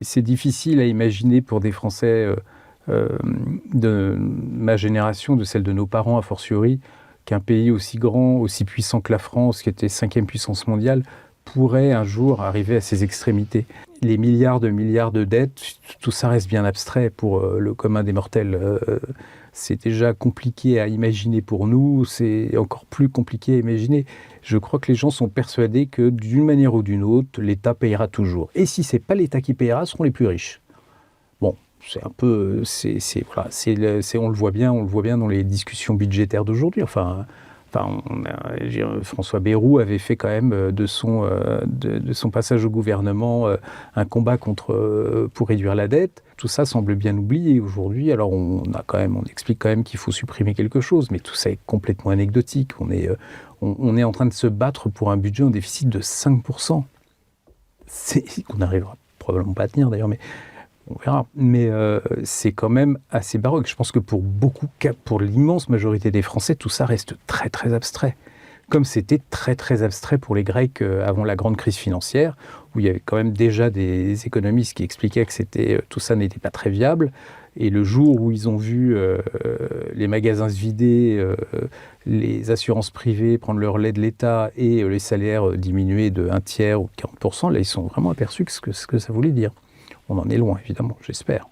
C'est difficile à imaginer pour des Français de ma génération, de celle de nos parents a fortiori, qu'un pays aussi grand, aussi puissant que la France, qui était 5e puissance mondiale, pourrait un jour arriver à ses extrémités. Les milliards de dettes, tout ça reste bien abstrait pour le commun des mortels. C'est déjà compliqué à imaginer pour nous, c'est encore plus compliqué à imaginer. Je crois que les gens sont persuadés que d'une manière ou d'une autre, l'État payera toujours. Et si c'est pas l'État qui payera, ce seront les plus riches. Bon, c'est un peu, voilà, on le voit bien dans les discussions budgétaires d'aujourd'hui. Enfin, François Bayrou avait fait quand même de son passage au gouvernement un combat pour réduire la dette. Tout ça semble bien oublié aujourd'hui. Alors on explique quand même qu'il faut supprimer quelque chose, mais tout ça est complètement anecdotique. On est en train de se battre pour un budget en déficit de 5%. On n'arrivera probablement pas à tenir d'ailleurs, mais on verra. Mais c'est quand même assez baroque. Je pense que pour l'immense majorité des Français, tout ça reste très très abstrait. Comme c'était très très abstrait pour les Grecs avant la grande crise financière, où il y avait quand même déjà des économistes qui expliquaient que tout ça n'était pas très viable. Et le jour où ils ont vu les magasins se vider, les assurances privées prendre le relais de l'État et les salaires diminuer de 1/3 ou 40%, là ils sont vraiment aperçus ce que ça voulait dire. On en est loin, évidemment, j'espère.